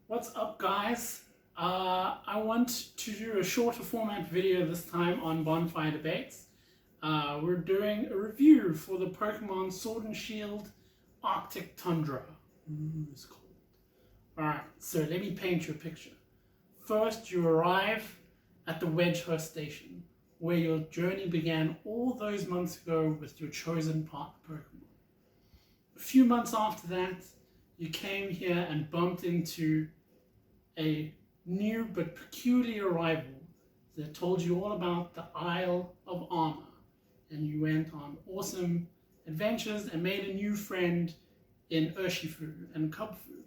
What's up, guys? I want to do a shorter format video this time on Bonfire debates. We're doing a review for the Pokemon Sword and Shield Arctic Tundra. It's cold. Alright, so let me paint you a picture. First, you arrive at the Wedgehurst station, where your journey began all those months ago with your chosen partner Pokemon. A few months after that, you came here and bumped into a new but peculiar arrival that told you all about the Isle of Armor, and you went on awesome adventures and made a new friend in Urshifu and Kubfu.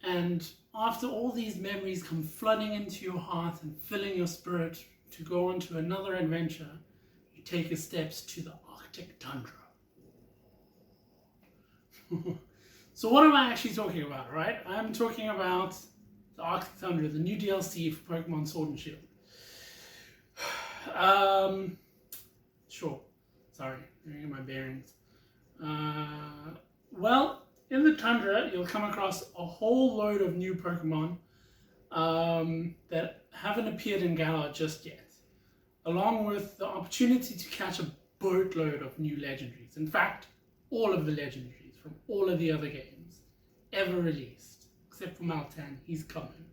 And after all these memories come flooding into your heart and filling your spirit to go on to another adventure, you take your steps to the Arctic Tundra. So what am I actually talking about, right? I'm talking about the Arctic Tundra, the new DLC for Pokemon Sword and Shield. Sure. Sorry, I'm getting my bearings. Well, in the Tundra, you'll come across a whole load of new Pokemon that haven't appeared in Galar just yet, along with the opportunity to catch a boatload of new legendaries. In fact, all of the legendaries from all of the other games ever released, except for Maltan, he's coming,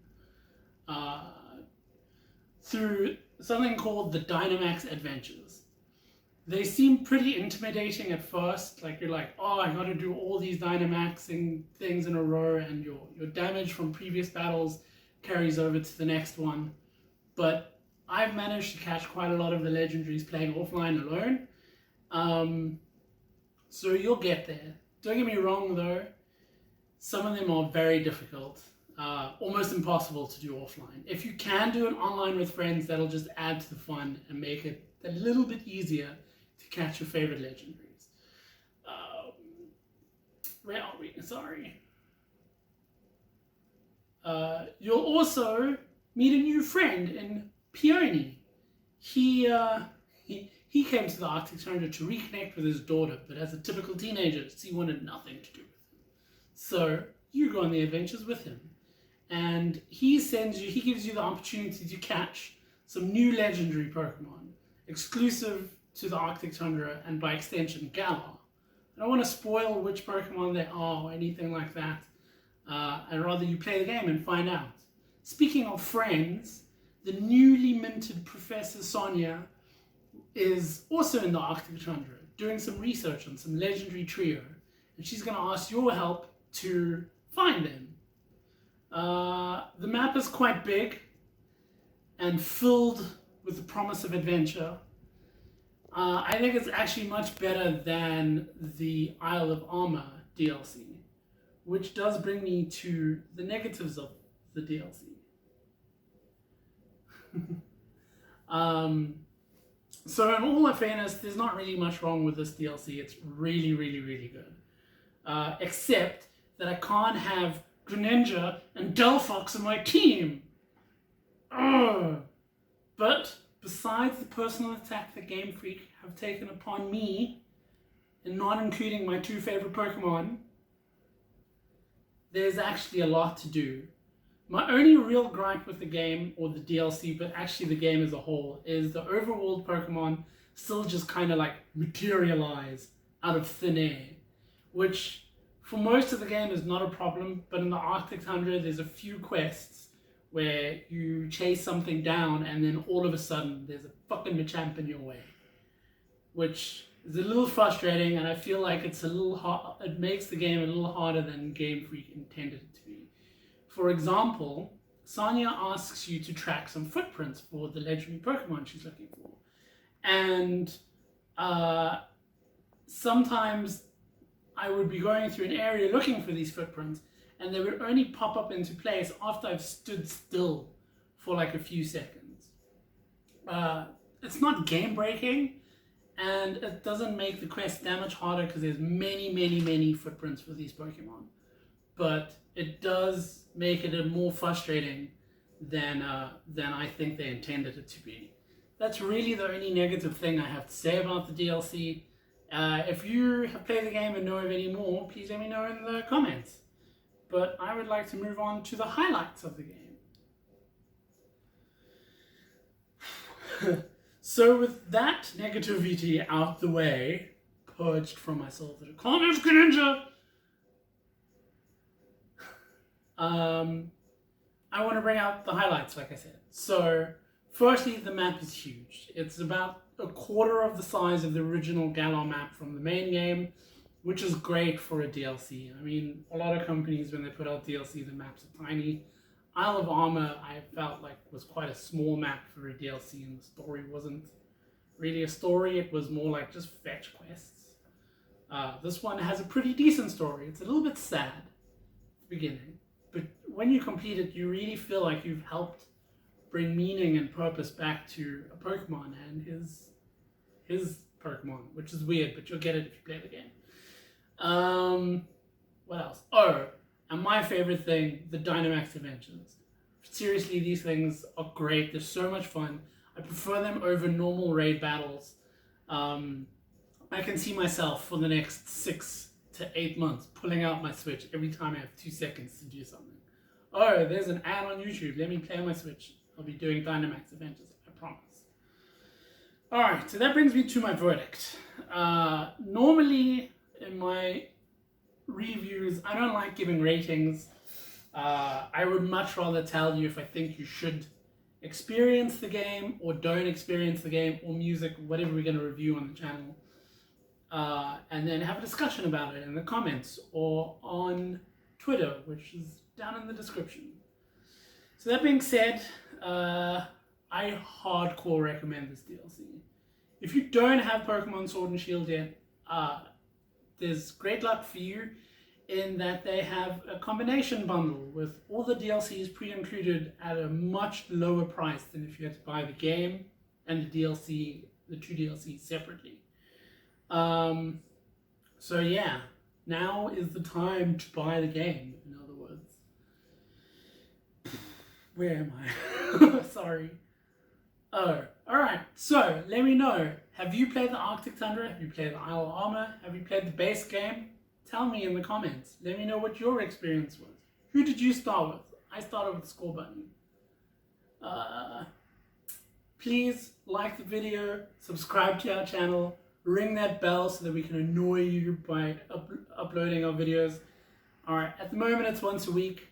through something called the Dynamax Adventures. They seem pretty intimidating at first, like you're like, oh, I gotta do all these Dynamaxing things in a row, and your damage from previous battles carries over to the next one. But I've managed to catch quite a lot of the legendaries playing offline alone, so you'll get there. Don't get me wrong though, some of them are very difficult, almost impossible to do offline. If you can do it online with friends, that'll just add to the fun and make it a little bit easier to catch your favorite legendaries. Where are we? Sorry. You'll also meet a new friend in Peony. He came to the Arctic Tundra to reconnect with his daughter, but as a typical teenager, he wanted nothing to do with him. So you go on the adventures with him, and he gives you the opportunity to catch some new legendary Pokemon, exclusive to the Arctic Tundra and by extension Galar. I don't want to spoil which Pokemon they are or anything like that. I'd rather you play the game and find out. Speaking of friends, the newly minted Professor Sonia is also in the Arctic Tundra, doing some research on some legendary trio, and she's going to ask your help to find them. The map is quite big and filled with the promise of adventure. I think it's actually much better than the Isle of Armor DLC, which does bring me to the negatives of the DLC. So in all fairness, there's not really much wrong with this DLC. It's really, really, really good. Except that I can't have Greninja and Delphox in my team. Ugh. But besides the personal attack that Game Freak have taken upon me, and not including my two favorite Pokemon, there's actually a lot to do. My only real gripe with the game, or the DLC, but actually the game as a whole, is the overworld Pokemon still just kind of like materialize out of thin air, which for most of the game is not a problem, but in the Arctic Tundra there's a few quests where you chase something down and then all of a sudden there's a fucking Machamp in your way, which is a little frustrating, and I feel like it's a little hard. It makes the game a little harder than Game Freak intended it to be. For example, Sonia asks you to track some footprints for the legendary Pokemon she's looking for. And sometimes I would be going through an area looking for these footprints, and they would only pop up into place after I've stood still for like a few seconds. It's not game breaking, and it doesn't make the quest that much harder because there's many, many, many footprints for these Pokemon. But it does make it more frustrating than I think they intended it to be. That's really the only negative thing I have to say about the DLC. If you have played the game and know of any more, please let me know in the comments. but I would like to move on to the highlights of the game. So with that negativity out the way, purged from myself, that I can't have Greninja, I want to bring out the highlights, like I said. So, firstly, the map is huge. It's about a quarter of the size of the original Galar map from the main game, which is great for a DLC. I mean, a lot of companies, when they put out DLC, the maps are tiny. Isle of Armor, I felt like, was quite a small map for a DLC, and the story wasn't really a story. It was more like just fetch quests. This one has a pretty decent story. It's a little bit sad at the beginning, but when you complete it, you really feel like you've helped bring meaning and purpose back to a Pokemon and his Pokemon, which is weird, but you'll get it if you play the game. What else? Oh, and my favorite thing, the Dynamax Adventures. Seriously, these things are great. They're so much fun. I prefer them over normal raid battles. I can see myself for the next 6 to 8 months pulling out my Switch every time I have 2 seconds to do something. Oh, there's an ad on YouTube. Let me play on my Switch. I'll be doing Dynamax Adventures, I promise. Alright, so that brings me to my verdict. Normally, in my reviews, I don't like giving ratings. I would much rather tell you if I think you should experience the game or don't experience the game, or music, whatever we're going to review on the channel. And then have a discussion about it in the comments or on Twitter, which is down in the description. So that being said, I hardcore recommend this DLC. If you don't have Pokemon Sword and Shield yet, there's great luck for you in that they have a combination bundle with all the DLCs pre-included at a much lower price than if you had to buy the game and the DLC, the 2 DLCs separately. So yeah, now is the time to buy the game, in other words. Where am I? Sorry. Oh, alright, so let me know. Have you played the Arctic Tundra? Have you played the Isle of Armor? Have you played the base game? Tell me in the comments. Let me know what your experience was. Who did you start with? I started with the score button. Please like the video, subscribe to our channel, ring that bell so that we can annoy you by uploading our videos. Alright, at the moment it's once a week.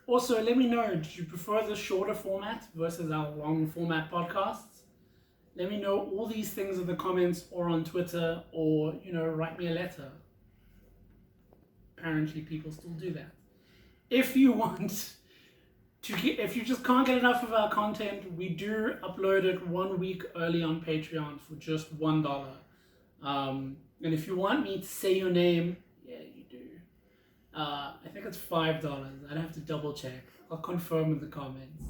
Also, let me know, do you prefer the shorter format versus our long format podcasts? Let me know all these things in the comments or on Twitter, or, write me a letter. Apparently people still do that. If you want to if you just can't get enough of our content, we do upload it 1 week early on Patreon for just $1. And if you want me to say your name, yeah, you do. I think it's $5. I'd have to double check. I'll confirm in the comments.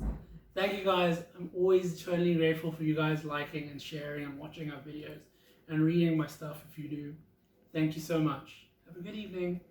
Thank you guys. I'm always eternally grateful for you guys liking and sharing and watching our videos and reading my stuff if you do. Thank you so much. Have a good evening.